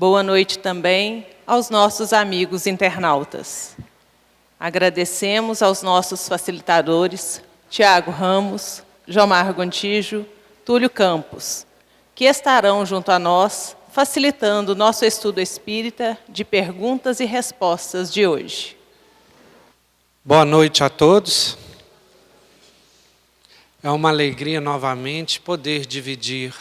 Boa noite também aos nossos amigos internautas. Agradecemos aos nossos facilitadores, Tiago Ramos, Jomar Gontijo, Túlio Campos, que estarão junto a nós, facilitando o nosso estudo espírita de perguntas e respostas de hoje. Boa noite a todos. É uma alegria novamente poder dividir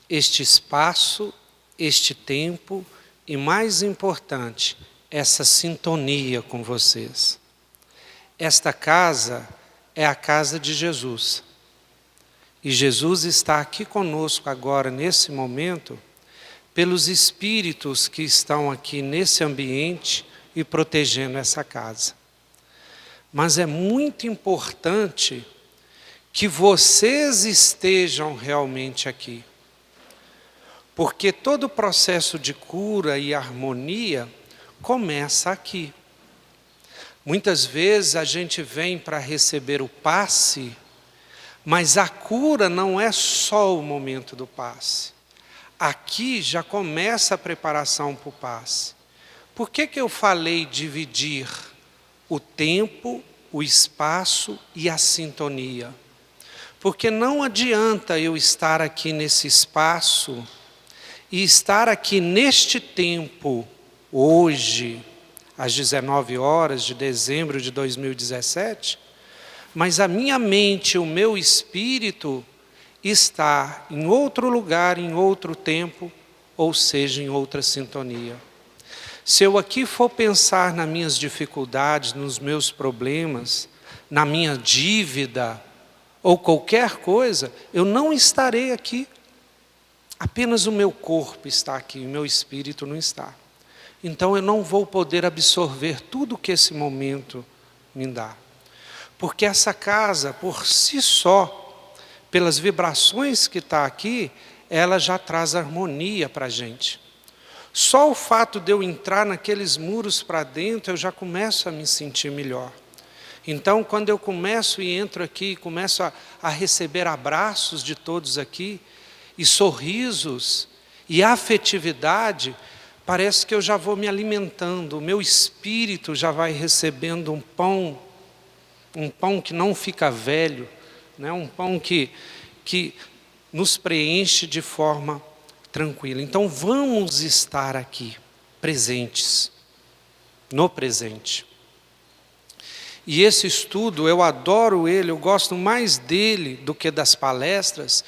este espaço, este tempo e, mais importante, essa sintonia com vocês. Esta casa é a casa de Jesus. E Jesus está aqui conosco agora, nesse momento, pelos espíritos que estão aqui nesse ambiente e protegendo essa casa. Mas é muito importante que vocês estejam realmente aqui. Porque todo o processo de cura e harmonia começa aqui. Muitas vezes a gente vem para receber o passe, mas a cura não é só o momento do passe. Aqui já começa a preparação para o passe. Por que eu falei dividir o tempo, o espaço e a sintonia? Porque não adianta eu estar aqui nesse espaço e estar aqui neste tempo, hoje, às 19 horas de dezembro de 2017, mas a minha mente, o meu espírito está em outro lugar, em outro tempo, ou seja, em outra sintonia. Se eu aqui for pensar nas minhas dificuldades, nos meus problemas, na minha dívida, ou qualquer coisa, eu não estarei aqui. Apenas o meu corpo está aqui, o meu espírito não está. Então eu não vou poder absorver tudo que esse momento me dá. Porque essa casa, por si só, pelas vibrações que está aqui, ela já traz harmonia para a gente. Só o fato de eu entrar naqueles muros para dentro, eu já começo a me sentir melhor. Então, quando eu começo e entro aqui, começo a receber abraços de todos aqui, e sorrisos, e afetividade, parece que eu já vou me alimentando, o meu espírito já vai recebendo um pão que não fica velho, né? Um pão que nos preenche de forma tranquila. Então vamos estar aqui, presentes, no presente. E esse estudo, eu adoro ele, eu gosto mais dele do que das palestras,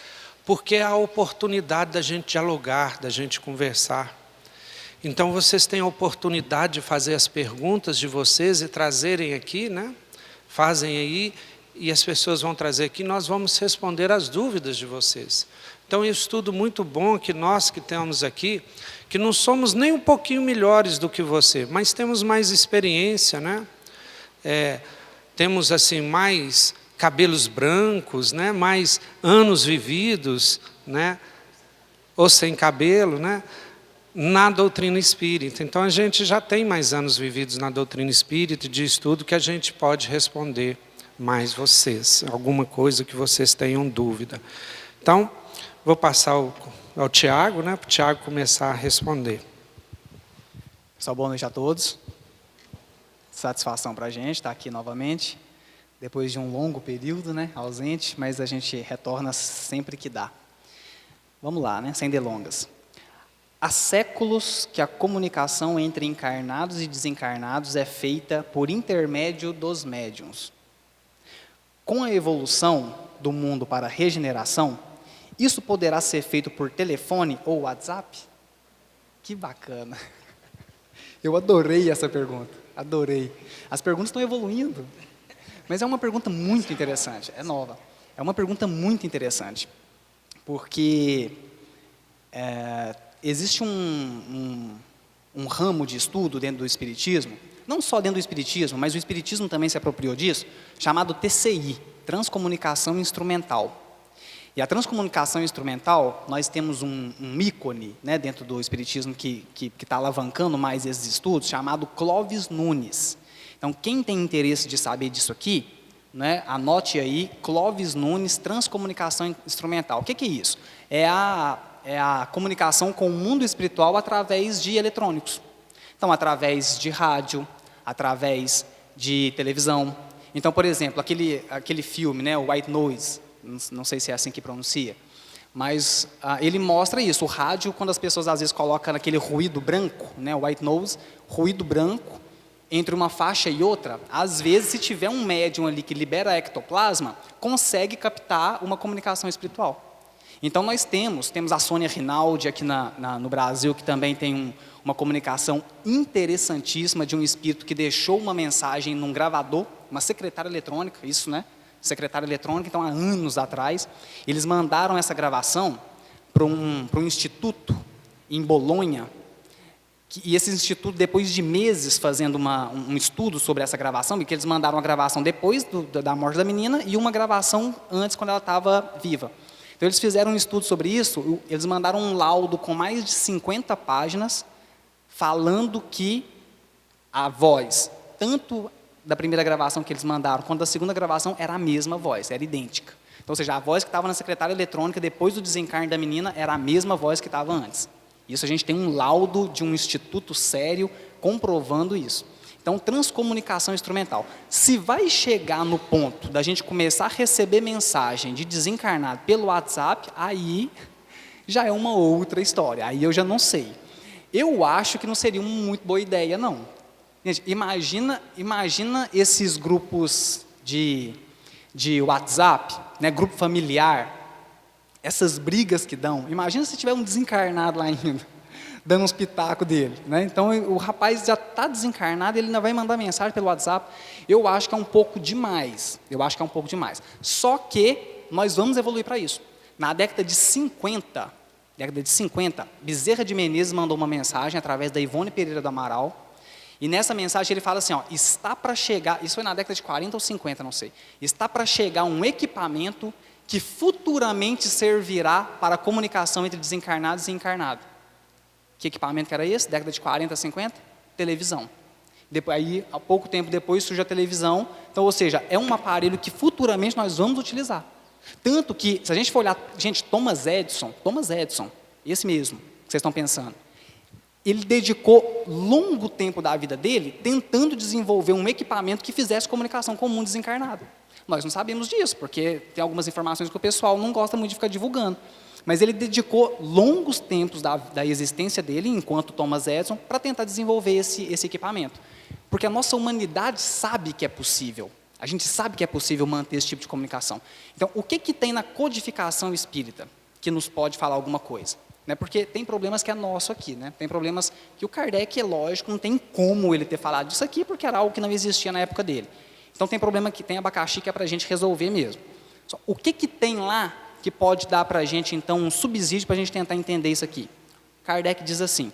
porque é a oportunidade da gente dialogar, da gente conversar. Então vocês têm a oportunidade de fazer as perguntas de vocês e trazerem aqui, né? Fazem aí e as pessoas vão trazer aqui, nós vamos responder as dúvidas de vocês. Então é um estudo muito bom que nós que temos aqui, que não somos nem um pouquinho melhores do que você, mas temos mais experiência, né? Temos assim mais cabelos brancos, né? Mais anos vividos, né? Ou sem cabelo, né? Na doutrina espírita. Então a gente já tem mais anos vividos na doutrina espírita de estudo que a gente pode responder mais vocês, alguma coisa que vocês tenham dúvida. Então, vou passar ao Tiago, né, para o Tiago começar a responder. Pessoal, boa noite a todos. Satisfação para a gente estar aqui novamente, depois de um longo período, né, ausente, mas a gente retorna sempre que dá. Vamos lá, né, sem delongas. Há séculos que a comunicação entre encarnados e desencarnados é feita por intermédio dos médiuns. Com a evolução do mundo para a regeneração, isso poderá ser feito por telefone ou WhatsApp? Que bacana! Eu adorei essa pergunta, adorei. As perguntas estão evoluindo, mas é uma pergunta muito interessante, é nova. É uma pergunta muito interessante, porque existe um ramo de estudo dentro do Espiritismo, não só dentro do Espiritismo, mas o Espiritismo também se apropriou disso, chamado TCI, Transcomunicação Instrumental. E a transcomunicação instrumental, nós temos um ícone, né, dentro do Espiritismo que está alavancando mais esses estudos, chamado Clóvis Nunes. Então, quem tem interesse de saber disso aqui, né, anote aí, Clóvis Nunes, Transcomunicação Instrumental. O que é isso? É a é a comunicação com o mundo espiritual através de eletrônicos. Então, através de rádio, através de televisão. Então, por exemplo, aquele filme, né, o White Noise, não sei se é assim que pronuncia, mas ele mostra isso. O rádio, quando as pessoas às vezes colocam aquele ruído branco, né, o White Noise, ruído branco, entre uma faixa e outra, às vezes, se tiver um médium ali que libera ectoplasma, consegue captar uma comunicação espiritual. Então, nós temos a Sônia Rinaldi aqui no Brasil, que também tem uma comunicação interessantíssima de um espírito que deixou uma mensagem num gravador, uma secretária eletrônica, isso, né? Secretária eletrônica, então, há anos atrás, eles mandaram essa gravação para um instituto em Bolonha, e esse instituto, depois de meses fazendo um estudo sobre essa gravação, porque eles mandaram uma gravação depois da morte da menina e uma gravação antes, quando ela estava viva. Então, eles fizeram um estudo sobre isso, eles mandaram um laudo com mais de 50 páginas, falando que a voz, tanto da primeira gravação que eles mandaram, quanto da segunda gravação, era a mesma voz, era idêntica. Então, ou seja, a voz que estava na secretária eletrônica, depois do desencarne da menina, era a mesma voz que estava antes. Isso a gente tem um laudo de um instituto sério comprovando isso. Então, transcomunicação instrumental. Se vai chegar no ponto da gente começar a receber mensagem de desencarnado pelo WhatsApp, aí já é uma outra história. Aí eu já não sei. Eu acho que não seria uma muito boa ideia, não. Gente, imagina esses grupos de WhatsApp, né, grupo familiar, essas brigas que dão. Imagina se tiver um desencarnado lá ainda, dando uns pitacos dele, né? Então, o rapaz já está desencarnado, ele ainda vai mandar mensagem pelo WhatsApp. Eu acho que é um pouco demais. Só que nós vamos evoluir para isso. Na década de 50, Bezerra de Menezes mandou uma mensagem através da Ivone Pereira do Amaral. E nessa mensagem ele fala assim, ó, está para chegar, isso foi na década de 40 ou 50, não sei. Está para chegar um equipamento que futuramente servirá para a comunicação entre desencarnados e encarnados. Que equipamento que era esse? Década de 40, 50? Televisão. Aí, há pouco tempo depois, surge a televisão. Então, ou seja, é um aparelho que futuramente nós vamos utilizar. Tanto que, se a gente for olhar, gente, Thomas Edison, esse mesmo que vocês estão pensando, ele dedicou longo tempo da vida dele tentando desenvolver um equipamento que fizesse comunicação com o mundo desencarnado. Nós não sabemos disso, porque tem algumas informações que o pessoal não gosta muito de ficar divulgando. Mas ele dedicou longos tempos da existência dele, enquanto Thomas Edison, para tentar desenvolver esse equipamento. Porque a nossa humanidade sabe que é possível. A gente sabe que é possível manter esse tipo de comunicação. Então, o que tem na codificação espírita que nos pode falar alguma coisa? Né? Porque tem problemas que é nosso aqui. Né? Tem problemas que o Kardec, é lógico, não tem como ele ter falado disso aqui, porque era algo que não existia na época dele. Então, tem problema que tem abacaxi que é para a gente resolver mesmo. Só, o que tem lá que pode dar para a gente, então, um subsídio para a gente tentar entender isso aqui? Kardec diz assim,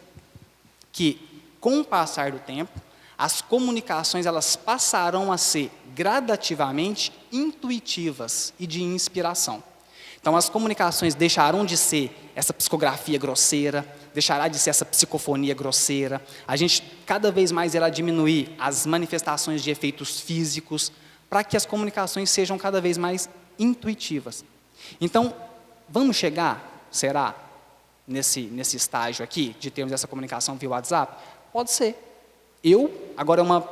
que com o passar do tempo, as comunicações elas passarão a ser gradativamente intuitivas e de inspiração. Então, as comunicações deixarão de ser essa psicografia grosseira, deixará de ser essa psicofonia grosseira, a gente cada vez mais irá diminuir as manifestações de efeitos físicos, para que as comunicações sejam cada vez mais intuitivas. Então, vamos chegar, será, nesse estágio aqui, de termos essa comunicação via WhatsApp? Pode ser. Agora é uma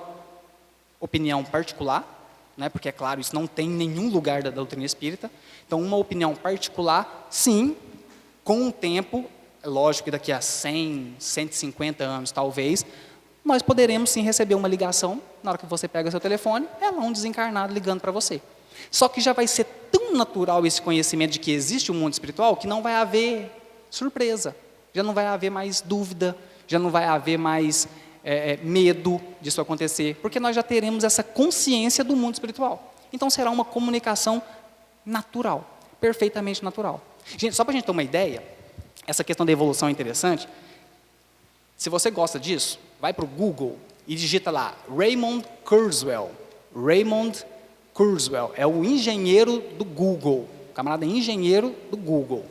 opinião particular, né, porque, é claro, isso não tem em nenhum lugar da doutrina espírita. Então, uma opinião particular, sim, com o tempo, é lógico que daqui a 100, 150 anos, talvez, nós poderemos, sim, receber uma ligação, na hora que você pega seu telefone, é lá um desencarnado ligando para você. Só que já vai ser tão natural esse conhecimento de que existe um mundo espiritual, que não vai haver surpresa, já não vai haver mais dúvida, já não vai haver mais medo disso acontecer, porque nós já teremos essa consciência do mundo espiritual. Então será uma comunicação natural, perfeitamente natural. Gente, só para a gente ter uma ideia, essa questão da evolução é interessante. Se você gosta disso, vai para o Google e digita lá, Raymond Kurzweil. Raymond Kurzweil é o engenheiro do Google, o camarada é engenheiro do Google.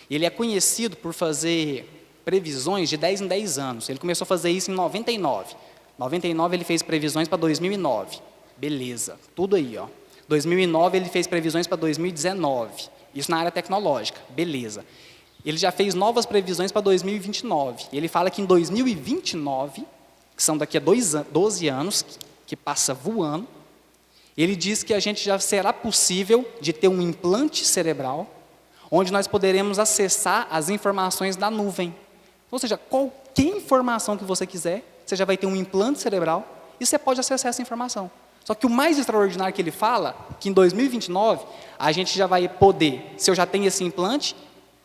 Ele é conhecido por fazer previsões de 10 em 10 anos. Ele começou a fazer isso em 99. Em 99 ele fez previsões para 2009. Beleza, tudo aí, ó. 2009 ele fez previsões para 2019. Isso na área tecnológica. Beleza. ele já fez novas previsões para 2029. Ele fala que em 2029, que são daqui a 12 anos, que passa voando, ele diz que a gente já será possível de ter um implante cerebral, onde nós poderemos acessar as informações da nuvem. Ou seja, qualquer informação que você quiser, você já vai ter um implante cerebral e você pode acessar essa informação. Só que o mais extraordinário que ele fala, que em 2029, a gente já vai poder, se eu já tenho esse implante,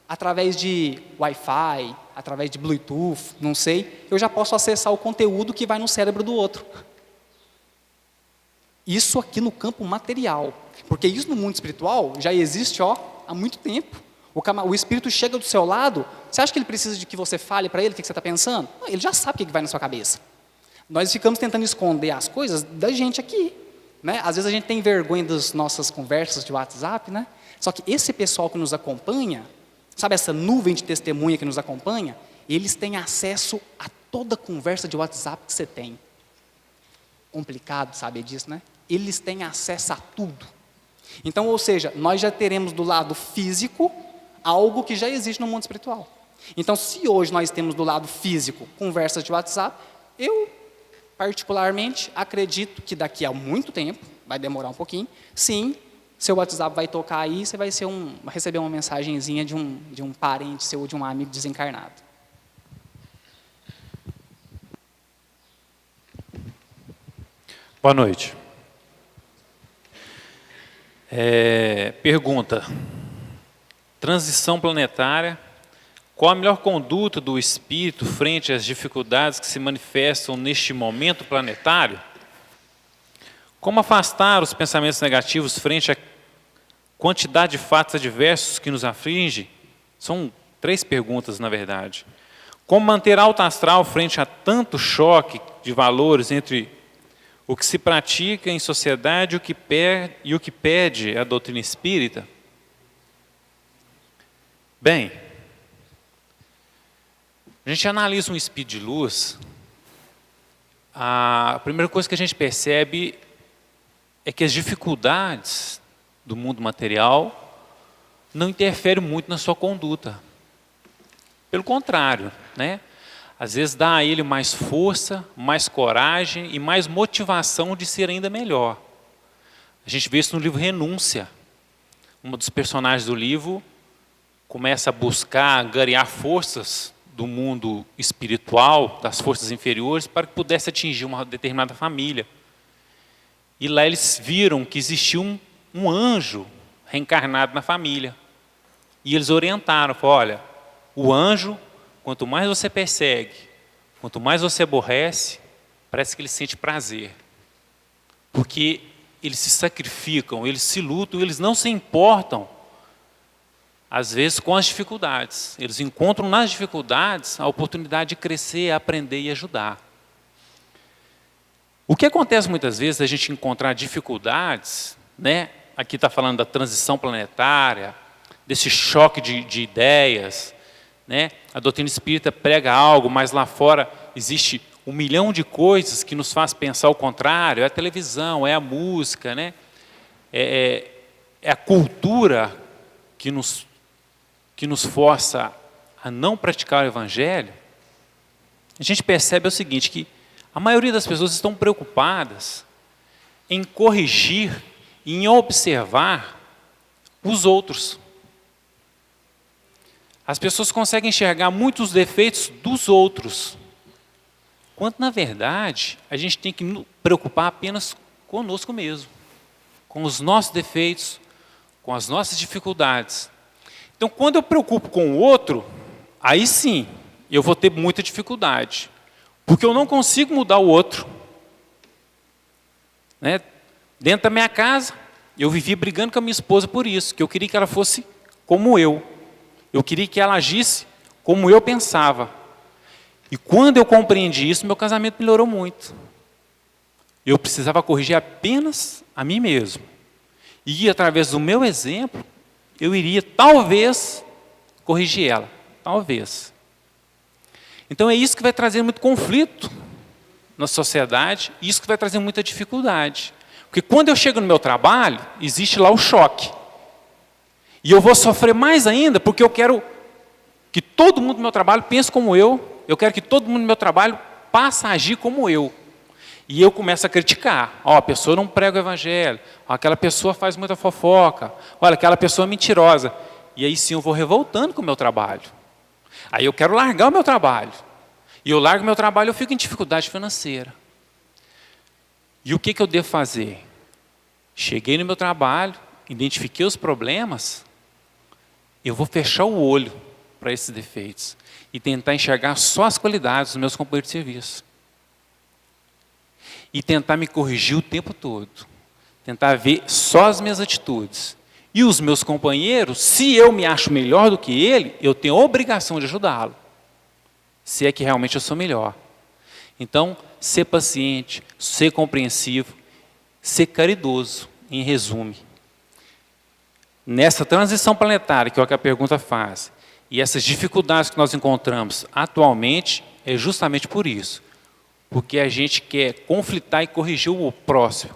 através de Wi-Fi, através de Bluetooth, não sei, eu já posso acessar o conteúdo que vai no cérebro do outro. Isso aqui no campo material. Porque isso no mundo espiritual já existe há muito tempo. O espírito chega do seu lado, você acha que ele precisa de que você fale para ele o que você está pensando? Não, ele já sabe o que vai na sua cabeça. Nós ficamos tentando esconder as coisas da gente aqui. Né? Às vezes a gente tem vergonha das nossas conversas de WhatsApp, né? Só que esse pessoal que nos acompanha, sabe essa nuvem de testemunha que nos acompanha, eles têm acesso a toda conversa de WhatsApp que você tem. Complicado saber disso, né? Eles têm acesso a tudo. Então, ou seja, nós já teremos do lado físico algo que já existe no mundo espiritual. Então, se hoje nós temos do lado físico conversas de WhatsApp, eu particularmente acredito que daqui a muito tempo, vai demorar um pouquinho, sim, seu WhatsApp vai tocar aí, você vai receber uma mensagenzinha de um parente seu ou de um amigo desencarnado. Boa noite. Pergunta: transição planetária, qual a melhor conduta do espírito frente às dificuldades que se manifestam neste momento planetário? Como afastar os pensamentos negativos frente à quantidade de fatos adversos que nos aflige? São 3 perguntas, na verdade. Como manter alto astral frente a tanto choque de valores entre o que se pratica em sociedade e o que pede a doutrina espírita? Bem, a gente analisa um espírito de luz, a primeira coisa que a gente percebe é que as dificuldades do mundo material não interferem muito na sua conduta. Pelo contrário, né? Às vezes dá a ele mais força, mais coragem e mais motivação de ser ainda melhor. A gente vê isso no livro Renúncia. Um dos personagens do livro começa a buscar, angariar forças do mundo espiritual, das forças inferiores, para que pudesse atingir uma determinada família. E lá eles viram que existia um anjo reencarnado na família. E eles orientaram, falaram: olha, o anjo, quanto mais você persegue, quanto mais você aborrece, parece que ele sente prazer. Porque eles se sacrificam, eles se lutam, eles não se importam, às vezes, com as dificuldades. Eles encontram nas dificuldades a oportunidade de crescer, aprender e ajudar. O que acontece muitas vezes é a gente encontrar dificuldades, né? Aqui está falando da transição planetária, desse choque de ideias, né? A doutrina espírita prega algo, mas lá fora existe 1 milhão de coisas que nos faz pensar o contrário. É a televisão, é a música, né? É a cultura que nos força a não praticar o evangelho. A gente percebe o seguinte, que a maioria das pessoas estão preocupadas em corrigir, em observar os outros. As pessoas conseguem enxergar muitos defeitos dos outros, quando, na verdade, a gente tem que nos preocupar apenas conosco mesmo, com os nossos defeitos, com as nossas dificuldades. Então, quando eu preocupo com o outro, aí sim, eu vou ter muita dificuldade, porque eu não consigo mudar o outro. Né? Dentro da minha casa, eu vivia brigando com a minha esposa por isso, que eu queria que ela fosse como eu. Eu queria que ela agisse como eu pensava. E quando eu compreendi isso, meu casamento melhorou muito. Eu precisava corrigir apenas a mim mesmo. E através do meu exemplo, eu iria talvez corrigir ela. Talvez. Então é isso que vai trazer muito conflito na sociedade, e isso que vai trazer muita dificuldade. Porque quando eu chego no meu trabalho, existe lá o choque. E eu vou sofrer mais ainda porque eu quero que todo mundo no meu trabalho pense como eu quero que todo mundo no meu trabalho passe a agir como eu. E eu começo a criticar. Ó, a pessoa não prega o evangelho, ó, aquela pessoa faz muita fofoca, olha, aquela pessoa é mentirosa. E aí sim eu vou revoltando com o meu trabalho. Aí eu quero largar o meu trabalho. E eu largo o meu trabalho, eu fico em dificuldade financeira. E o que eu devo fazer? Cheguei no meu trabalho, identifiquei os problemas, eu vou fechar o olho para esses defeitos e tentar enxergar só as qualidades dos meus companheiros de serviço. E tentar me corrigir o tempo todo. Tentar ver só as minhas atitudes. E os meus companheiros, se eu me acho melhor do que ele, eu tenho a obrigação de ajudá-lo. Se é que realmente eu sou melhor. Então, ser paciente, ser compreensivo, ser caridoso, em resumo. Nessa transição planetária, que é o que a pergunta faz, e essas dificuldades que nós encontramos atualmente, é justamente por isso. Porque a gente quer conflitar e corrigir o próximo,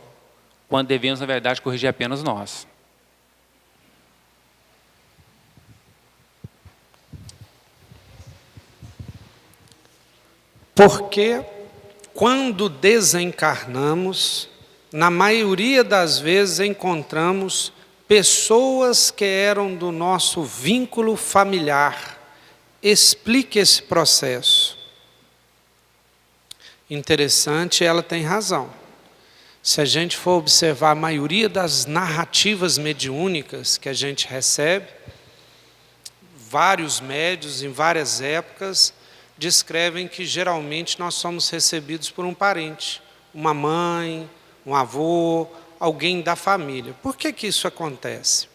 quando devemos, na verdade, corrigir apenas nós. Porque quando desencarnamos, na maioria das vezes encontramos pessoas que eram do nosso vínculo familiar. Explique esse processo. Interessante, ela tem razão. Se a gente for observar a maioria das narrativas mediúnicas que a gente recebe, vários médiuns em várias épocas descrevem que geralmente nós somos recebidos por um parente, uma mãe, um avô, alguém da família. Por que isso acontece?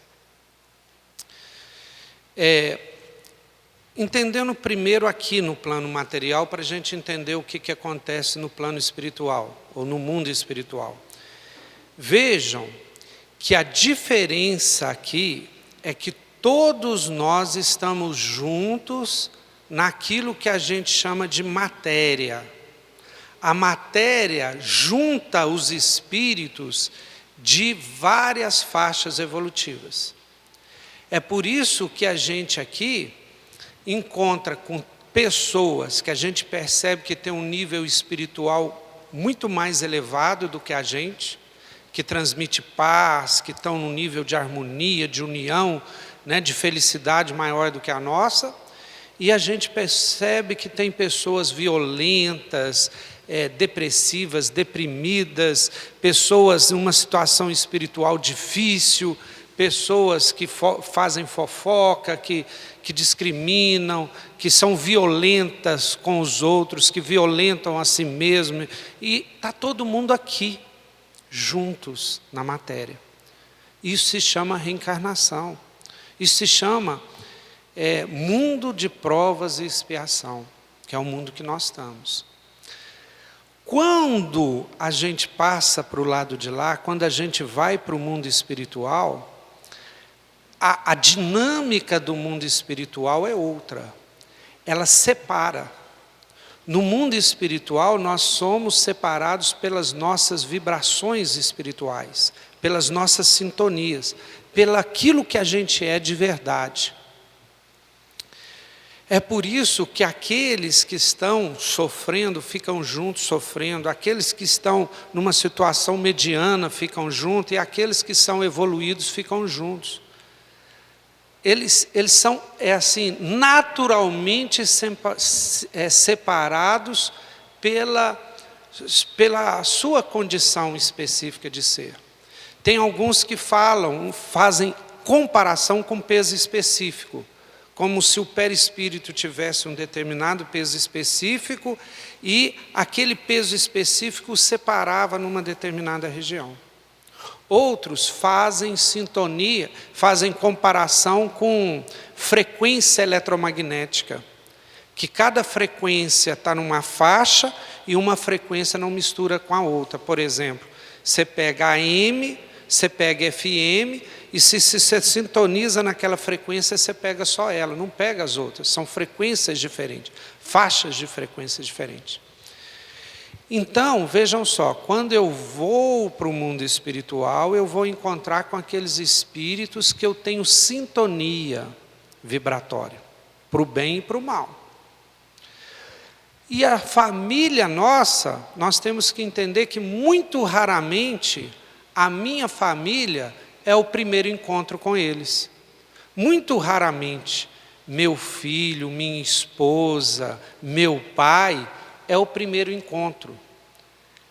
Entendendo primeiro aqui no plano material, para a gente entender o que acontece no plano espiritual, ou no mundo espiritual. Vejam que a diferença aqui é que todos nós estamos juntos naquilo que a gente chama de matéria. A matéria junta os espíritos de várias faixas evolutivas. É por isso que a gente aqui encontra com pessoas que a gente percebe que tem um nível espiritual muito mais elevado do que a gente, que transmite paz, que estão num nível de harmonia, de união, né, de felicidade maior do que a nossa. E a gente percebe que tem pessoas violentas, depressivas, deprimidas, pessoas em uma situação espiritual difícil, pessoas que fazem fofoca, que discriminam, que são violentas com os outros, que violentam a si mesmos. E está todo mundo aqui, juntos na matéria. Isso se chama reencarnação. Isso se chama mundo de provas e expiação, que é o mundo que nós estamos. Quando a gente passa para o lado de lá, quando a gente vai para o mundo espiritual, a dinâmica do mundo espiritual é outra. Ela separa. No mundo espiritual, nós somos separados pelas nossas vibrações espirituais, pelas nossas sintonias, pelo aquilo que a gente é de verdade. É por isso que aqueles que estão sofrendo ficam juntos sofrendo, aqueles que estão numa situação mediana ficam juntos, e aqueles que são evoluídos ficam juntos. Eles são, assim, naturalmente separados pela sua condição específica de ser. Tem alguns que fazem comparação com peso específico, como se o perispírito tivesse um determinado peso específico e aquele peso específico o separava numa determinada região. Outros fazem sintonia, fazem comparação com frequência eletromagnética, que cada frequência está numa faixa e uma frequência não mistura com a outra. Por exemplo, você pega AM, você pega FM, e se você sintoniza naquela frequência, você pega só ela, não pega as outras. São frequências diferentes, faixas de frequências diferentes. Então, vejam só, quando eu vou para o mundo espiritual, eu vou encontrar com aqueles espíritos que eu tenho sintonia vibratória. para o bem e para o mal. E a família nossa, nós temos que entender que muito raramente a minha família é o primeiro encontro com eles. Muito raramente, meu filho, minha esposa, meu pai, é o primeiro encontro.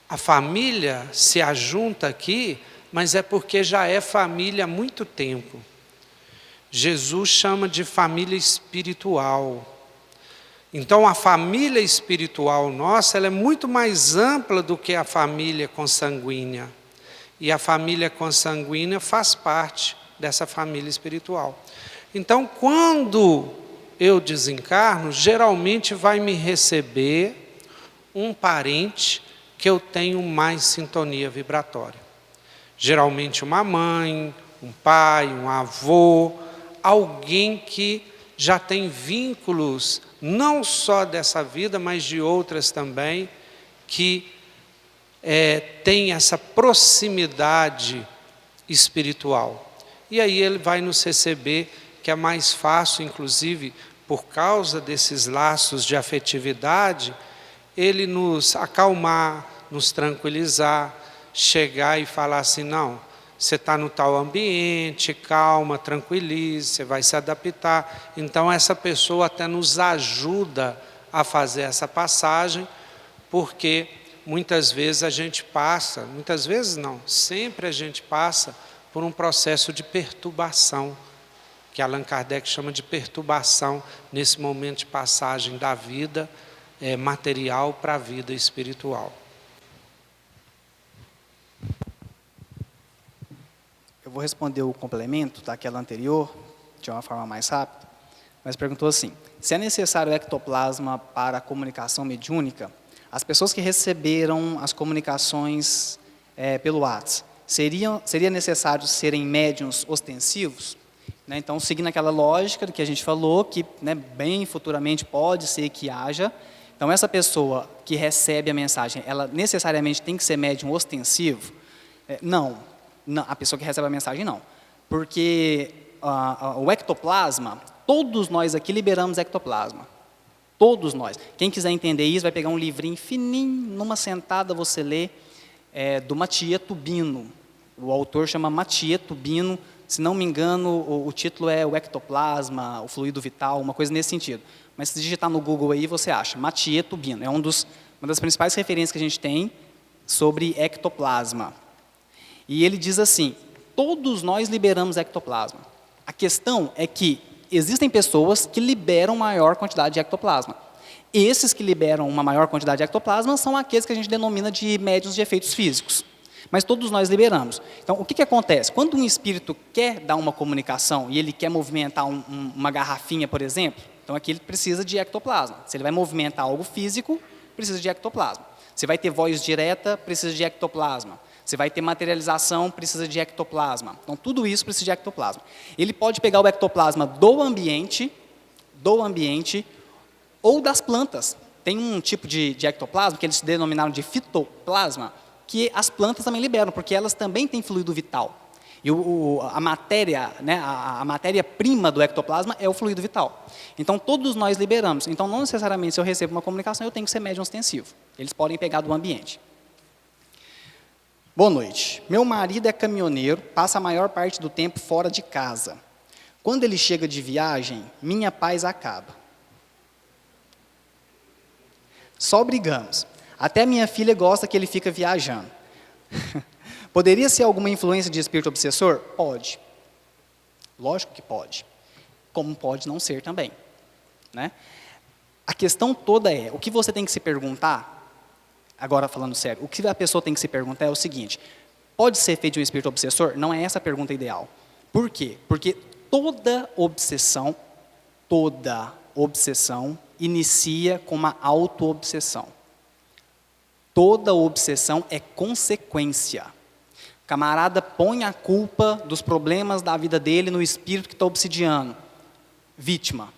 A família se ajunta aqui, mas é porque já é família há muito tempo. Jesus chama de família espiritual. Então a família espiritual nossa, ela é muito mais ampla do que a família consanguínea. E a família consanguínea faz parte dessa família espiritual. Então, quando eu desencarno, geralmente vai me receber um parente que eu tenho mais sintonia vibratória. Geralmente uma mãe, um pai, um avô, alguém que já tem vínculos, não só dessa vida, mas de outras também, que tem essa proximidade espiritual. E aí ele vai nos receber, que é mais fácil, inclusive, por causa desses laços de afetividade, ele nos acalmar, nos tranquilizar, chegar e falar assim, não, você está no tal ambiente, calma, tranquilize, você vai se adaptar. Então essa pessoa até nos ajuda a fazer essa passagem, porque muitas vezes a gente passa, muitas vezes não, sempre a gente passa por um processo de perturbação, que Allan Kardec chama de perturbação nesse momento de passagem da vida material para a vida espiritual. Eu vou responder o complemento daquela anterior, de uma forma mais rápida, mas perguntou assim, se é necessário ectoplasma para a comunicação mediúnica, as pessoas que receberam as comunicações pelo WhatsApp, seria necessário serem médiuns ostensivos? Né? Então, seguindo aquela lógica do que a gente falou, que bem futuramente pode ser que haja, então essa pessoa que recebe a mensagem, ela necessariamente tem que ser médium ostensivo? Não, a pessoa que recebe a mensagem não, porque o ectoplasma, todos nós aqui liberamos ectoplasma. Todos nós. Quem quiser entender isso, vai pegar um livrinho fininho, numa sentada você lê, do Mathieu Tubino. O autor chama Mathieu Tubino, se não me engano, o título é o ectoplasma, o fluido vital, uma coisa nesse sentido. Mas se digitar no Google aí, você acha. Mathieu Tubino, é uma das principais referências que a gente tem sobre ectoplasma. E ele diz assim, todos nós liberamos ectoplasma. A questão é que existem pessoas que liberam maior quantidade de ectoplasma. Esses que liberam uma maior quantidade de ectoplasma são aqueles que a gente denomina de médiuns de efeitos físicos. Mas todos nós liberamos. Então, o que acontece? Quando um espírito quer dar uma comunicação e ele quer movimentar uma garrafinha, por exemplo, então aqui ele precisa de ectoplasma. Se ele vai movimentar algo físico, precisa de ectoplasma. Se vai ter voz direta, precisa de ectoplasma. Se vai ter materialização, precisa de ectoplasma. Então, tudo isso precisa de ectoplasma. Ele pode pegar o ectoplasma do ambiente ou das plantas. Tem um tipo de ectoplasma que eles denominaram de fitoplasma, que as plantas também liberam, porque elas também têm fluido vital. E a matéria, a matéria-prima do ectoplasma é o fluido vital. Então, todos nós liberamos. Então, não necessariamente, se eu recebo uma comunicação, eu tenho que ser médium ostensivo. Eles podem pegar do ambiente. Boa noite. Meu marido é caminhoneiro, passa a maior parte do tempo fora de casa. Quando ele chega de viagem, minha paz acaba. Só brigamos. Até minha filha gosta que ele fica viajando. Poderia ser alguma influência de espírito obsessor? Pode. Lógico que pode. Como pode não ser também. Né? A questão toda é, o que você tem que se perguntar, agora falando sério, o que a pessoa tem que se perguntar é o seguinte, pode ser feito de um espírito obsessor? Não é essa a pergunta ideal. Por quê? Porque toda obsessão inicia com uma auto-obsessão. Toda obsessão é consequência. O camarada põe a culpa dos problemas da vida dele no espírito que está obsidiando. Vítima.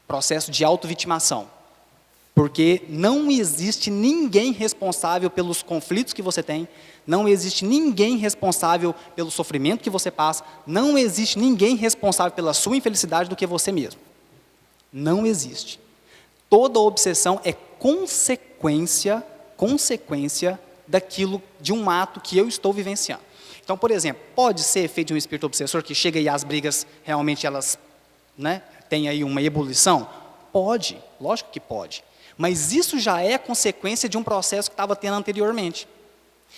Processo de auto-vitimação. Porque não existe ninguém responsável pelos conflitos que você tem, não existe ninguém responsável pelo sofrimento que você passa, não existe ninguém responsável pela sua infelicidade do que você mesmo. Não existe. Toda obsessão é consequência daquilo, de um ato que eu estou vivenciando. Então, por exemplo, pode ser feito de um espírito obsessor que chega e as brigas realmente elas, né, têm aí uma ebulição? Pode, lógico que pode. Mas isso já é consequência de um processo que estava tendo anteriormente.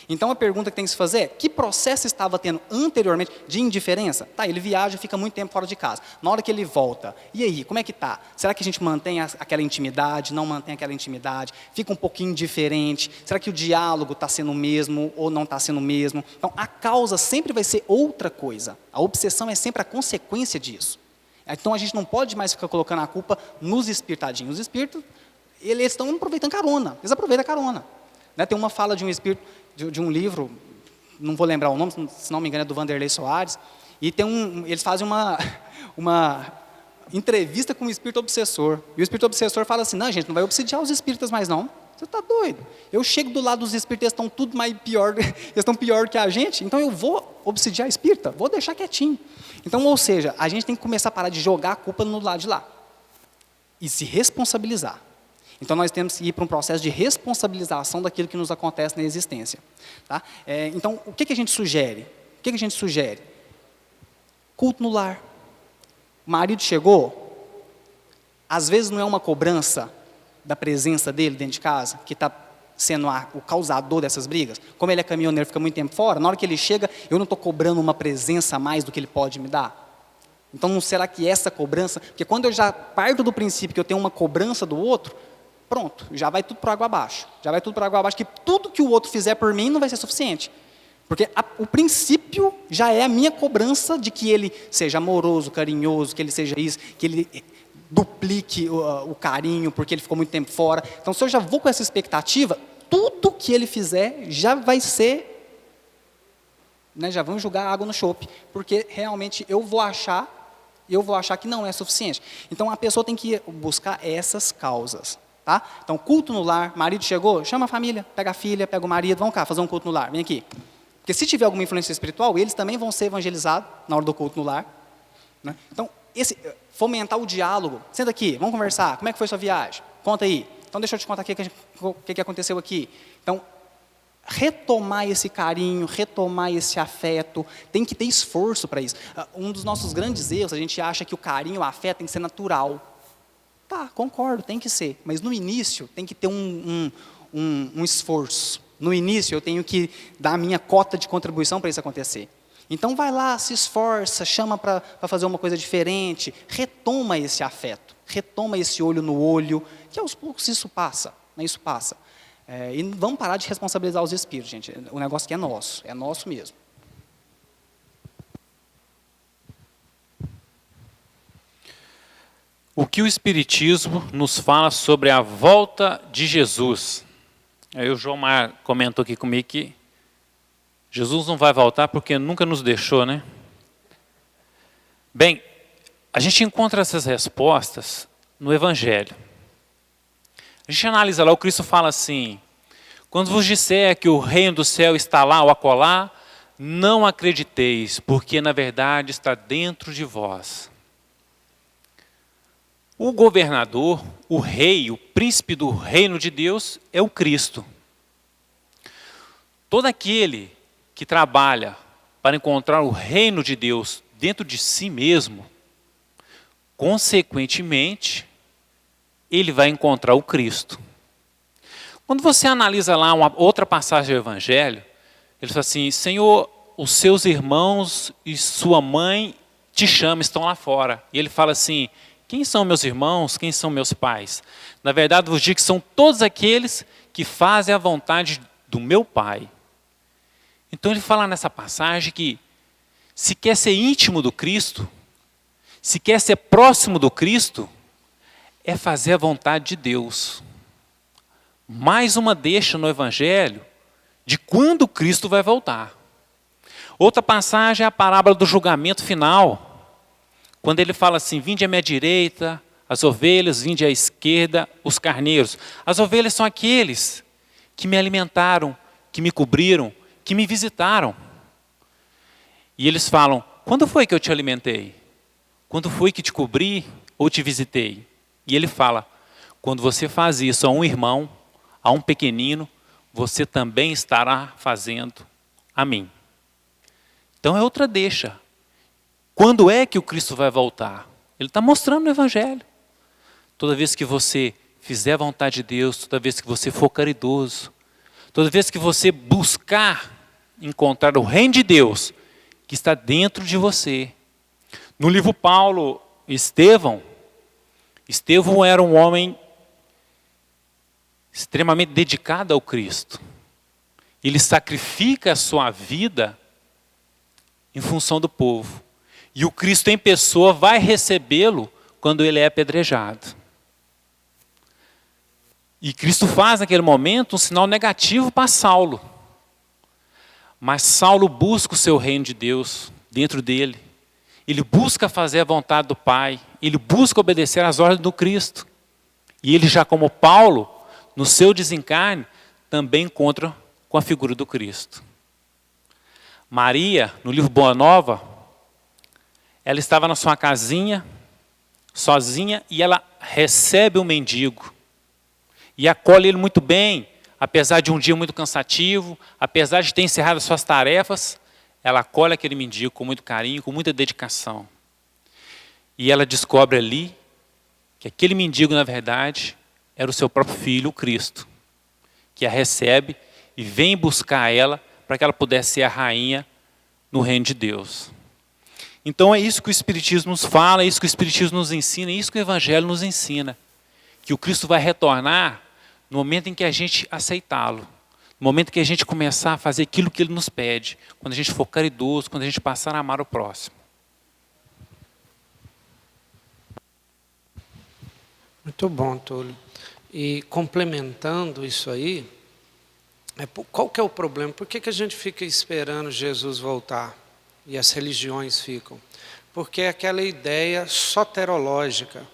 Então a pergunta que tem que se fazer é, que processo estava tendo anteriormente de indiferença? Tá, ele viaja, fica muito tempo fora de casa. Na hora que ele volta, e aí, como é que tá? Será que a gente mantém aquela intimidade, não mantém aquela intimidade? Fica um pouquinho indiferente? Será que o diálogo está sendo o mesmo ou não está sendo o mesmo? Então a causa sempre vai ser outra coisa. A obsessão é sempre a consequência disso. Então a gente não pode mais ficar colocando a culpa nos espiritadinhos. Os espíritos, eles estão aproveitando carona, eles aproveitam a carona. Né? Tem uma fala de um espírito, de um livro, não vou lembrar o nome, se não me engano é do Vanderlei Soares, e eles fazem uma entrevista com o espírito obsessor, e o espírito obsessor fala assim, não gente, não vai obsidiar os espíritas mais não, você está doido, eu chego do lado dos espíritas, eles estão tudo mais pior, eles estão pior que a gente, então eu vou obsidiar a espírita, vou deixar quietinho. Então, ou seja, a gente tem que começar a parar de jogar a culpa no lado de lá, e se responsabilizar. Então, nós temos que ir para um processo de responsabilização daquilo que nos acontece na existência. Tá? Então, o que a gente sugere? Culto no lar. O marido chegou, às vezes não é uma cobrança da presença dele dentro de casa, que está sendo o causador dessas brigas. Como ele é caminhoneiro, fica muito tempo fora, na hora que ele chega, eu não estou cobrando uma presença a mais do que ele pode me dar. Então, não será que essa cobrança... Porque quando eu já parto do princípio que eu tenho uma cobrança do outro, pronto, já vai tudo para água abaixo. Que tudo que o outro fizer por mim não vai ser suficiente. Porque o princípio já é a minha cobrança de que ele seja amoroso, carinhoso, que ele seja isso, que ele duplique o carinho, porque ele ficou muito tempo fora. Então, se eu já vou com essa expectativa, tudo que ele fizer já vai ser, né, já vão jogar água no chope, porque realmente eu vou achar que não é suficiente. Então, a pessoa tem que buscar essas causas. Tá? Então, culto no lar, marido chegou, chama a família, pega a filha, pega o marido, vamos cá, fazer um culto no lar, vem aqui. Porque se tiver alguma influência espiritual, eles também vão ser evangelizados na hora do culto no lar. Né? Então, fomentar o diálogo, senta aqui, vamos conversar, como é que foi sua viagem? Conta aí. Então, deixa eu te contar o que aconteceu aqui. Então, retomar esse carinho, retomar esse afeto, tem que ter esforço para isso. Um dos nossos grandes erros, a gente acha que o carinho, o afeto tem que ser natural. Tá, concordo, tem que ser, mas no início tem que ter um esforço. No início eu tenho que dar a minha cota de contribuição para isso acontecer. Então vai lá, se esforça, chama para fazer uma coisa diferente, retoma esse afeto, retoma esse olho no olho, que aos poucos isso passa, né, isso passa. E vamos parar de responsabilizar os espíritos, gente, o negócio que é nosso mesmo. O que o Espiritismo nos fala sobre a volta de Jesus? Aí o João Mar comentou aqui comigo que Jesus não vai voltar porque nunca nos deixou, né? Bem, a gente encontra essas respostas no Evangelho. A gente analisa lá, o Cristo fala assim, quando vos disser que o reino do céu está lá ou acolá, não acrediteis, porque na verdade está dentro de vós. O governador, o rei, o príncipe do reino de Deus é o Cristo. Todo aquele que trabalha para encontrar o reino de Deus dentro de si mesmo, consequentemente, ele vai encontrar o Cristo. Quando você analisa lá uma outra passagem do Evangelho, ele fala assim, Senhor, os seus irmãos e sua mãe te chamam, estão lá fora. E ele fala assim, quem são meus irmãos? Quem são meus pais? Na verdade, vos digo que são todos aqueles que fazem a vontade do meu Pai. Então ele fala nessa passagem que se quer ser íntimo do Cristo, se quer ser próximo do Cristo, é fazer a vontade de Deus. Mais uma deixa no Evangelho de quando Cristo vai voltar. Outra passagem é a parábola do julgamento final. Quando ele fala assim, vinde à minha direita, as ovelhas, vinde à esquerda, os carneiros. As ovelhas são aqueles que me alimentaram, que me cobriram, que me visitaram. E eles falam, quando foi que eu te alimentei? Quando foi que te cobri ou te visitei? E ele fala, quando você faz isso a um irmão, a um pequenino, você também estará fazendo a mim. Então é outra deixa. Quando é que o Cristo vai voltar? Ele está mostrando no Evangelho. Toda vez que você fizer a vontade de Deus, toda vez que você for caridoso, toda vez que você buscar encontrar o reino de Deus que está dentro de você. No livro Paulo, Estevão era um homem extremamente dedicado ao Cristo. Ele sacrifica a sua vida em função do povo. E o Cristo em pessoa vai recebê-lo quando ele é apedrejado. E Cristo faz naquele momento um sinal negativo para Saulo. Mas Saulo busca o seu reino de Deus dentro dele. Ele busca fazer a vontade do Pai. Ele busca obedecer às ordens do Cristo. E ele já como Paulo, no seu desencarne, também encontra com a figura do Cristo. Maria, no livro Boa Nova, ela estava na sua casinha, sozinha, e ela recebe um mendigo. E acolhe ele muito bem, apesar de um dia muito cansativo, apesar de ter encerrado as suas tarefas, ela acolhe aquele mendigo com muito carinho, com muita dedicação. E ela descobre ali que aquele mendigo, na verdade, era o seu próprio filho, o Cristo, que a recebe e vem buscar ela para que ela pudesse ser a rainha no reino de Deus. Então é isso que o Espiritismo nos fala, é isso que o Espiritismo nos ensina, é isso que o Evangelho nos ensina. Que o Cristo vai retornar no momento em que a gente aceitá-lo. No momento em que a gente começar a fazer aquilo que Ele nos pede. Quando a gente for caridoso, quando a gente passar a amar o próximo. Muito bom, Túlio. E complementando isso aí, qual que é o problema? Por que a gente fica esperando Jesus voltar? E as religiões ficam? Porque é aquela ideia soterológica.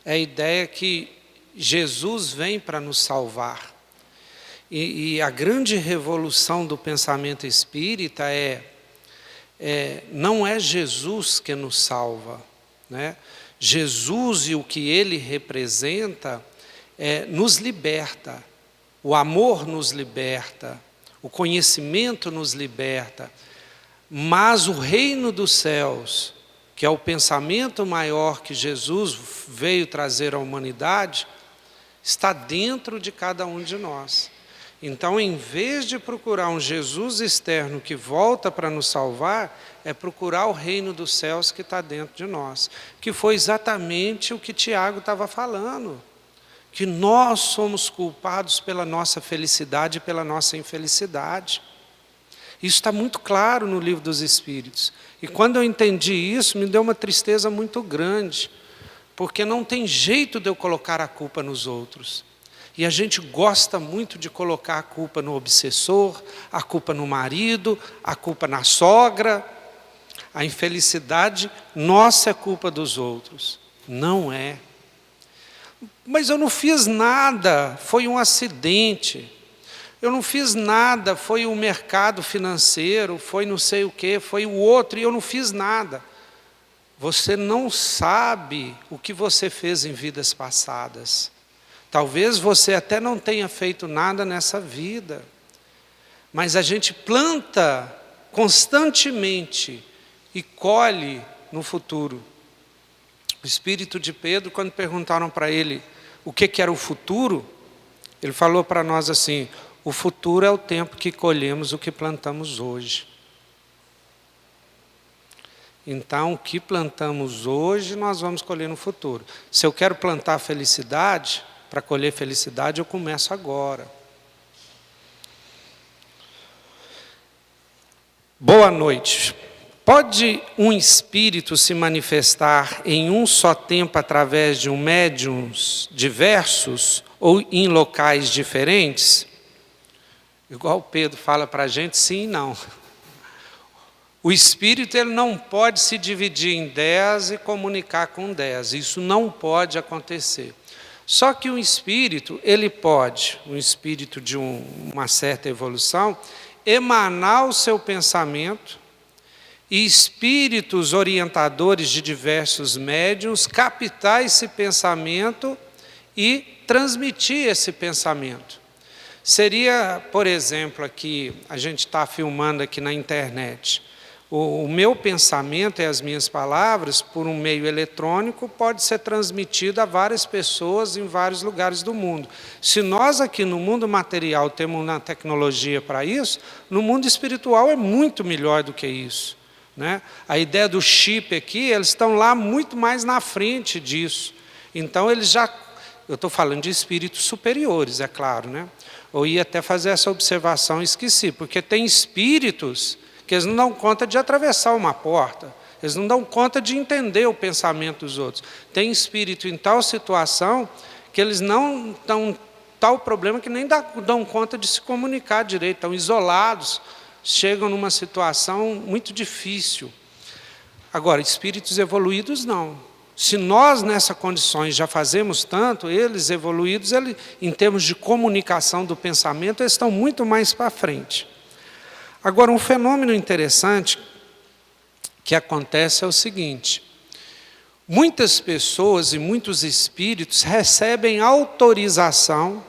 É a ideia que Jesus vem para nos salvar. E a grande revolução do pensamento espírita não é Jesus que nos salva, né? Jesus e o que Ele representa nos liberta. O amor nos liberta, o conhecimento nos liberta. Mas o reino dos céus, que é o pensamento maior que Jesus veio trazer à humanidade, está dentro de cada um de nós. Então, em vez de procurar um Jesus externo que volta para nos salvar, é procurar o reino dos céus que está dentro de nós. Que foi exatamente o que Tiago estava falando. Que nós somos culpados pela nossa felicidade e pela nossa infelicidade. Isso está muito claro no Livro dos Espíritos. E quando eu entendi isso, me deu uma tristeza muito grande. Porque não tem jeito de eu colocar a culpa nos outros. E a gente gosta muito de colocar a culpa no obsessor, a culpa no marido, a culpa na sogra. A infelicidade nossa é culpa dos outros. Não é. Mas eu não fiz nada, foi um acidente. Eu não fiz nada, foi o mercado financeiro, foi não sei o quê, foi o outro, e eu não fiz nada. Você não sabe o que você fez em vidas passadas. Talvez você até não tenha feito nada nessa vida. Mas a gente planta constantemente e colhe no futuro. O espírito de Pedro, quando perguntaram para ele o que era o futuro, ele falou para nós assim: o futuro é o tempo que colhemos o que plantamos hoje. Então, o que plantamos hoje, nós vamos colher no futuro. Se eu quero plantar felicidade, para colher felicidade, eu começo agora. Boa noite. Pode um espírito se manifestar em um só tempo através de médiuns diversos ou em locais diferentes? Igual Pedro fala para a gente, sim e não. O espírito ele não pode se dividir em 10 e comunicar com 10. Isso não pode acontecer. Só que um espírito, ele pode, um espírito de uma certa evolução, emanar o seu pensamento e espíritos orientadores de diversos médiuns captar esse pensamento e transmitir esse pensamento. Seria, por exemplo, aqui, a gente está filmando aqui na internet, o meu pensamento e as minhas palavras, por um meio eletrônico, pode ser transmitido a várias pessoas em vários lugares do mundo. Se nós aqui no mundo material temos uma tecnologia para isso, no mundo espiritual é muito melhor do que isso, né? A ideia do chip aqui, eles estão lá muito mais na frente disso. Então, eles já... Eu estou falando de espíritos superiores, é claro, né? Eu ia até fazer essa observação e esqueci, porque tem espíritos que eles não dão conta de atravessar uma porta, eles não dão conta de entender o pensamento dos outros. Tem espírito em tal situação que eles não estão tal problema que nem dão conta de se comunicar direito, estão isolados, chegam numa situação muito difícil. Agora, espíritos evoluídos não. Se nós, nessas condições, já fazemos tanto, eles evoluídos, em termos de comunicação do pensamento, eles estão muito mais para frente. Agora, um fenômeno interessante que acontece é o seguinte: muitas pessoas e muitos espíritos recebem autorização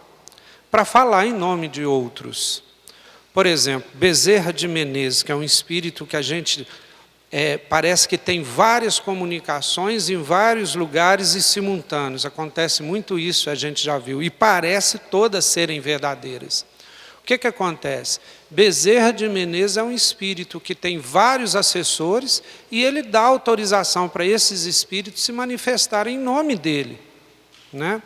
para falar em nome de outros. Por exemplo, Bezerra de Menezes, que é um espírito que a gente... parece que tem várias comunicações em vários lugares e simultâneos. Acontece muito isso, a gente já viu. E parece todas serem verdadeiras. O que acontece? Bezerra de Menezes é um espírito que tem vários assessores e ele dá autorização para esses espíritos se manifestarem em nome dele, né?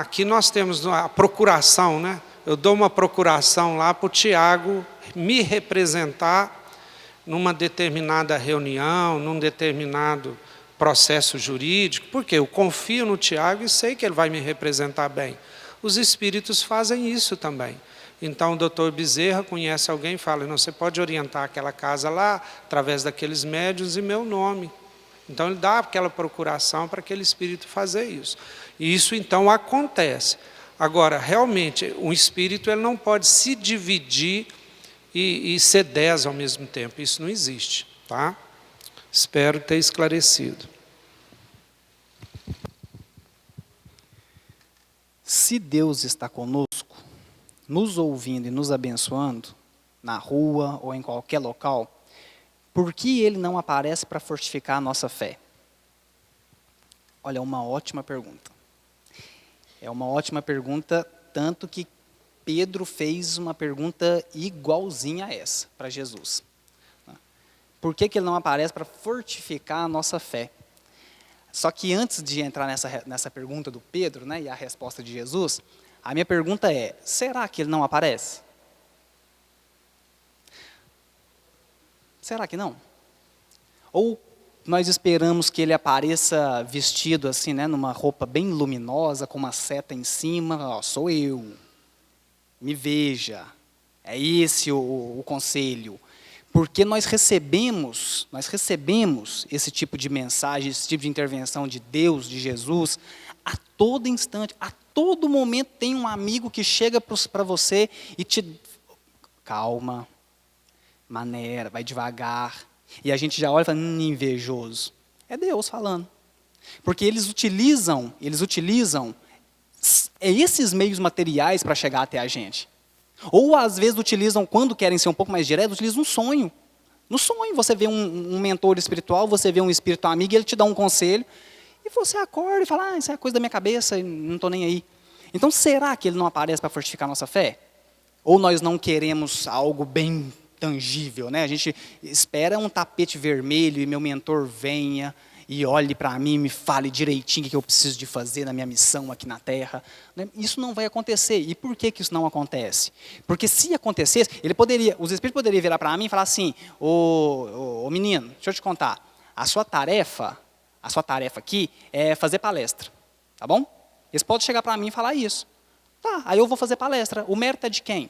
Aqui nós temos a procuração, né? Eu dou uma procuração lá para o Tiago me representar numa determinada reunião, num determinado processo jurídico, porque eu confio no Tiago e sei que ele vai me representar bem. Os espíritos fazem isso também. Então, o doutor Bezerra conhece alguém e fala: não, você pode orientar aquela casa lá, através daqueles médiuns, em meu nome. Então, ele dá aquela procuração para aquele espírito fazer isso. E isso, então, acontece. Agora, realmente, um espírito ele não pode se dividir e ser 10 ao mesmo tempo. Isso não existe, tá? Espero ter esclarecido. Se Deus está conosco, nos ouvindo e nos abençoando, na rua ou em qualquer local, por que Ele não aparece para fortificar a nossa fé? Olha, é uma ótima pergunta. É uma ótima pergunta, tanto que Pedro fez uma pergunta igualzinha a essa, para Jesus. Por que Ele não aparece para fortificar a nossa fé? Só que antes de entrar nessa pergunta do Pedro, né, e a resposta de Jesus, a minha pergunta é: será que Ele não aparece? Será que não? Ou nós esperamos que Ele apareça vestido assim, né, numa roupa bem luminosa, com uma seta em cima: ó, sou eu, me veja, é esse o conselho. Porque nós recebemos esse tipo de mensagem, esse tipo de intervenção de Deus, de Jesus, a todo instante, a todo momento tem um amigo que chega para você e te... Calma, maneira, vai devagar. E a gente já olha e fala: invejoso. É Deus falando. Porque eles utilizam esses meios materiais para chegar até a gente. Ou às vezes utilizam, quando querem ser um pouco mais diretos, utilizam um sonho. No sonho você vê um mentor espiritual, você vê um espírito amigo, e ele te dá um conselho, e você acorda e fala: isso é coisa da minha cabeça, não estou nem aí. Então, será que ele não aparece para fortificar a nossa fé? Ou nós não queremos algo bem tangível, né? A gente espera um tapete vermelho e meu mentor venha e olhe para mim e me fale direitinho o que eu preciso de fazer na minha missão aqui na Terra. Isso não vai acontecer. E por que isso não acontece? Porque se acontecesse, os espíritos poderiam virar para mim e falar assim: ô menino, deixa eu te contar, a sua tarefa aqui é fazer palestra, tá bom? Eles podem chegar para mim e falar isso. Tá, aí eu vou fazer palestra. O mérito é de quem?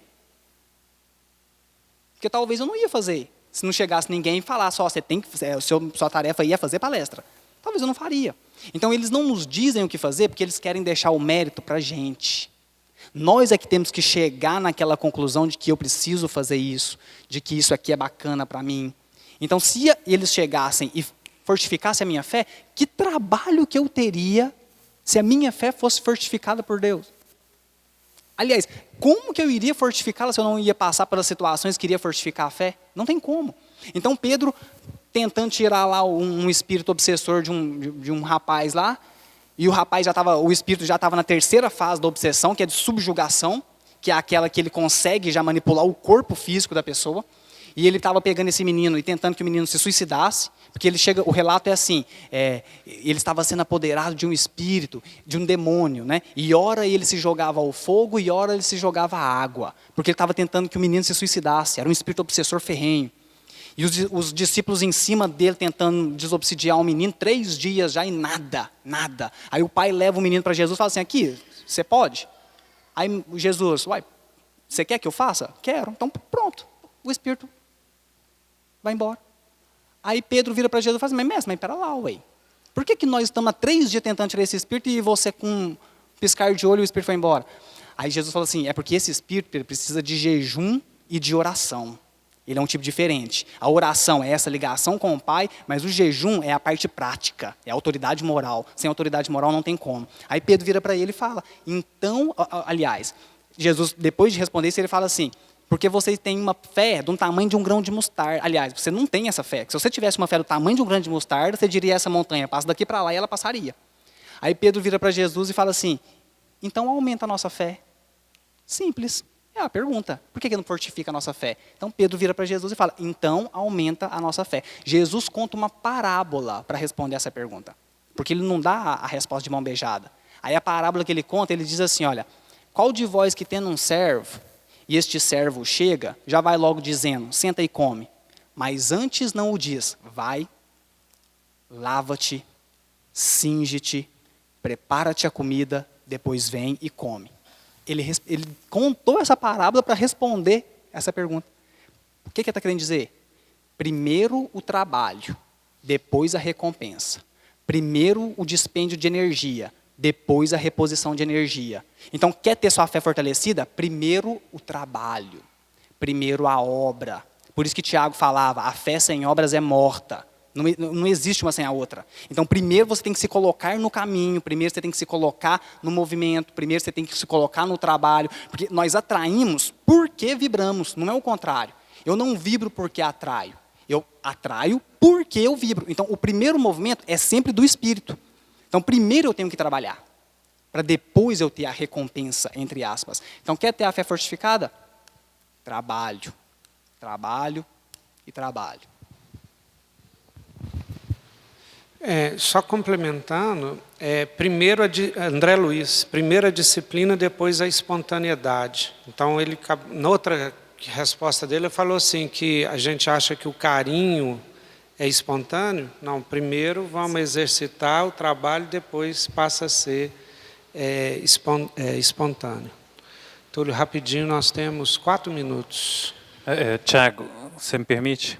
Porque talvez eu não ia fazer. Se não chegasse ninguém e falasse: ó, você tem que, sua tarefa aí é fazer palestra. Talvez eu não faria. Então, eles não nos dizem o que fazer porque eles querem deixar o mérito para a gente. Nós é que temos que chegar naquela conclusão de que eu preciso fazer isso, de que isso aqui é bacana para mim. Então, se eles chegassem e fortificassem a minha fé, que trabalho que eu teria se a minha fé fosse fortificada por Deus? Aliás, como que eu iria fortificá-la se eu não ia passar pelas situações que iria fortificar a fé? Não tem como. Então Pedro, tentando tirar lá um espírito obsessor de um rapaz lá, e o espírito já estava na terceira fase da obsessão, que é de subjugação, que é aquela que ele consegue já manipular o corpo físico da pessoa. E ele estava pegando esse menino e tentando que o menino se suicidasse, porque o relato é assim, ele estava sendo apoderado de um espírito, de um demônio, né? E ora ele se jogava ao fogo e ora ele se jogava à água, porque ele estava tentando que o menino se suicidasse, era um espírito obsessor ferrenho. E os discípulos em cima dele tentando desobsidiar o menino, 3 dias já e nada. Aí o pai leva o menino para Jesus e fala assim, aqui, você pode? Aí Jesus, você quer que eu faça? Quero, então pronto, o espírito vai embora. Aí Pedro vira para Jesus e fala assim, mas mestre, pera lá, por que nós estamos há 3 dias tentando tirar esse espírito e você com um piscar de olho o espírito foi embora? Aí Jesus falou assim, é porque esse espírito ele precisa de jejum e de oração. Ele é um tipo diferente. A oração é essa ligação com o Pai, mas o jejum é a parte prática, é a autoridade moral. Sem autoridade moral não tem como. Aí Pedro vira para ele e fala, então, aliás, Jesus, depois de responder isso, ele fala assim, porque vocês têm uma fé de um tamanho de um grão de mostarda. Aliás, você não tem essa fé. Se você tivesse uma fé do tamanho de um grão de mostarda, você diria essa montanha, passa daqui para lá e ela passaria. Aí Pedro vira para Jesus e fala assim, então aumenta a nossa fé. Simples. É a pergunta. Por que não fortifica a nossa fé? Então Pedro vira para Jesus e fala, então aumenta a nossa fé. Jesus conta uma parábola para responder essa pergunta. Porque ele não dá a resposta de mão beijada. Aí a parábola que ele conta, ele diz assim, olha, qual de vós que tendo um servo, e este servo chega, já vai logo dizendo, senta e come. Mas antes não o diz, vai, lava-te, cinge-te, prepara-te a comida, depois vem e come. Ele contou essa parábola para responder essa pergunta. O que ele está querendo dizer? Primeiro o trabalho, depois a recompensa. Primeiro o dispêndio de energia, depois a reposição de energia. Então, quer ter sua fé fortalecida? Primeiro o trabalho, primeiro a obra. Por isso que Tiago falava, a fé sem obras é morta. Não existe uma sem a outra. Então, primeiro você tem que se colocar no caminho, primeiro você tem que se colocar no movimento, primeiro você tem que se colocar no trabalho, porque nós atraímos porque vibramos, não é o contrário. Eu não vibro porque atraio, eu atraio porque eu vibro. Então, o primeiro movimento é sempre do espírito. Então, primeiro eu tenho que trabalhar, para depois eu ter a recompensa, entre aspas. Então, quer ter a fé fortificada? Trabalho, trabalho e trabalho. Só complementando, primeiro André Luiz, primeiro a disciplina, depois a espontaneidade. Então, ele, na outra resposta dele, ele falou assim, que a gente acha que o carinho é espontâneo. Não, primeiro vamos exercitar o trabalho, depois passa a ser espontâneo. Túlio, rapidinho, nós temos 4 minutos. Tiago, você me permite?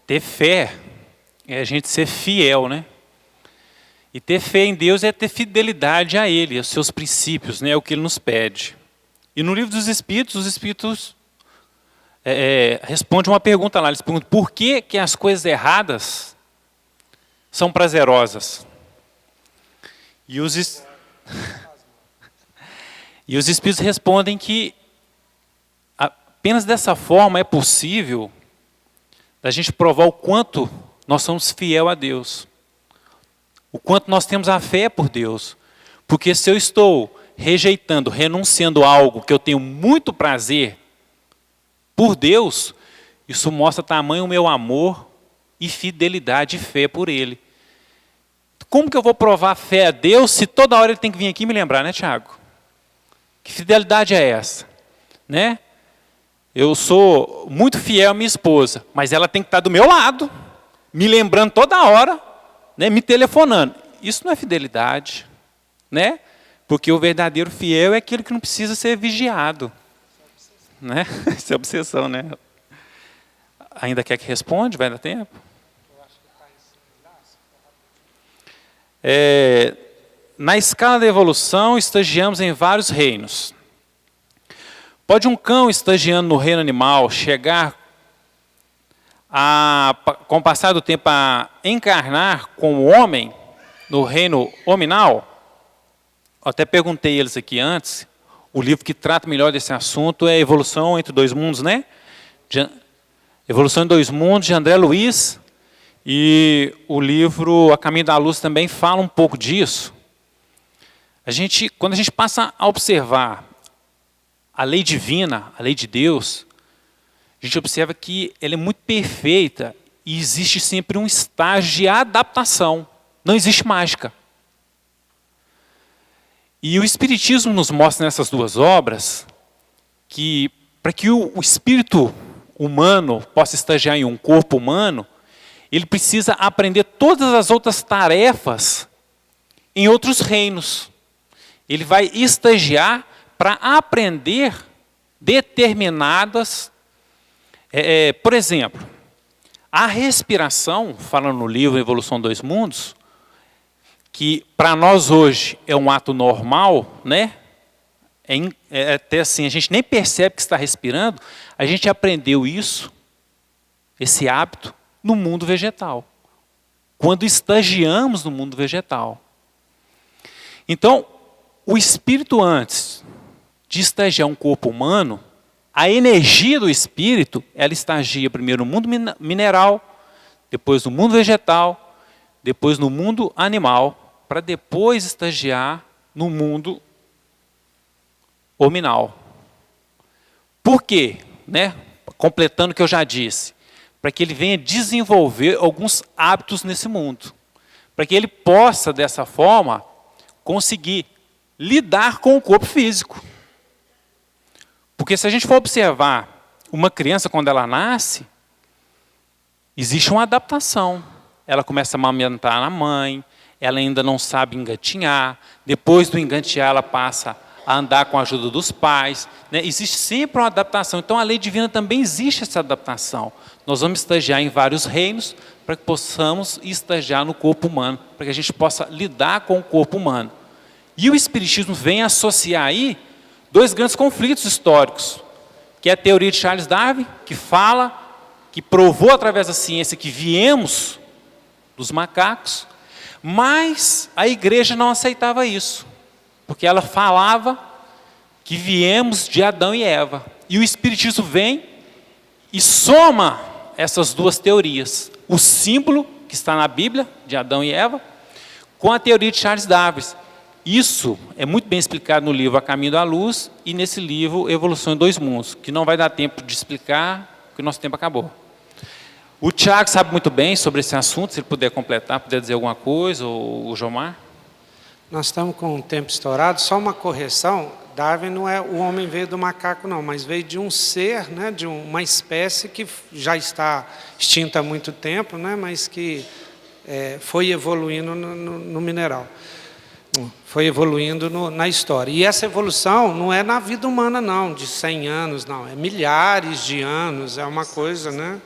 Ter fé é a gente ser fiel, né? E ter fé em Deus é ter fidelidade a Ele, aos seus princípios, né? É o que Ele nos pede. E no livro dos Espíritos, os Espíritos respondem uma pergunta lá. Eles perguntam, por que as coisas erradas são prazerosas? E os Espíritos respondem que apenas dessa forma é possível da gente provar o quanto nós somos fiel a Deus. O quanto nós temos a fé por Deus. Porque se eu estou rejeitando, renunciando a algo que eu tenho muito prazer por Deus, isso mostra tamanho o meu amor e fidelidade e fé por Ele. Como que eu vou provar fé a Deus se toda hora Ele tem que vir aqui me lembrar, né, Tiago? Que fidelidade é essa? Né? Eu sou muito fiel à minha esposa, mas ela tem que estar do meu lado, me lembrando toda hora, né, me telefonando. Isso não é fidelidade, né? Porque o verdadeiro fiel é aquele que não precisa ser vigiado. Né? Isso é obsessão, né? Ainda quer que responda? Vai dar tempo? na escala da evolução, estagiamos em vários reinos. Pode um cão estagiando no reino animal chegar, com o passar do tempo, a encarnar como homem no reino hominal? Eu até perguntei eles aqui antes, o livro que trata melhor desse assunto é Evolução entre Dois Mundos, né? Evolução em Dois Mundos, de André Luiz, e o livro A Caminho da Luz também fala um pouco disso. Quando a gente passa a observar a lei divina, a lei de Deus, a gente observa que ela é muito perfeita e existe sempre um estágio de adaptação. Não existe mágica. E o Espiritismo nos mostra nessas duas obras que, para que o espírito humano possa estagiar em um corpo humano, ele precisa aprender todas as outras tarefas em outros reinos. Ele vai estagiar para aprender determinadas... por exemplo, a respiração, falando no livro Evolução Dois Mundos, que para nós hoje é um ato normal, né? Até assim, a gente nem percebe que está respirando, a gente aprendeu isso, esse hábito, no mundo vegetal. Quando estagiamos no mundo vegetal. Então, o espírito antes de estagiar um corpo humano, a energia do espírito, ela estagia primeiro no mundo mineral, depois no mundo vegetal, depois no mundo animal, para depois estagiar no mundo hominal. Por quê? Né? Completando o que eu já disse. Para que ele venha desenvolver alguns hábitos nesse mundo. Para que ele possa, dessa forma, conseguir lidar com o corpo físico. Porque se a gente for observar uma criança quando ela nasce, existe uma adaptação. Ela começa a amamentar na mãe, ela ainda não sabe engatinhar, depois do engatinhar ela passa a andar com a ajuda dos pais, né? Existe sempre uma adaptação. Então a lei divina também existe essa adaptação. Nós vamos estagiar em vários reinos para que possamos estagiar no corpo humano, para que a gente possa lidar com o corpo humano. E o Espiritismo vem associar aí dois grandes conflitos históricos, que é a teoria de Charles Darwin, que fala, que provou através da ciência que viemos dos macacos, mas a igreja não aceitava isso, porque ela falava que viemos de Adão e Eva. E o Espiritismo vem e soma essas duas teorias. O símbolo que está na Bíblia, de Adão e Eva, com a teoria de Charles Darwin. Isso é muito bem explicado no livro A Caminho da Luz e nesse livro Evolução em Dois Mundos, que não vai dar tempo de explicar, porque o nosso tempo acabou. O Tiago sabe muito bem sobre esse assunto, se ele puder completar, puder dizer alguma coisa, ou o Jomar. Nós estamos com o tempo estourado, só uma correção. Darwin não é o homem veio do macaco não, mas veio de um ser, né, de uma espécie que já está extinta há muito tempo, né, mas que foi evoluindo no mineral. Foi evoluindo na história. E essa evolução não é na vida humana não, de 100 anos, não. É milhares de anos, é uma coisa, né?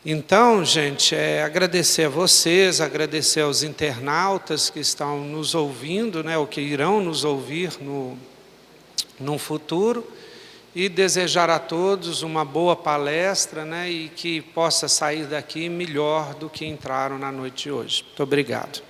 Então, gente, agradecer a vocês, agradecer aos internautas que estão nos ouvindo, né, ou que irão nos ouvir no futuro, e desejar a todos uma boa palestra, né, e que possa sair daqui melhor do que entraram na noite de hoje. Muito obrigado.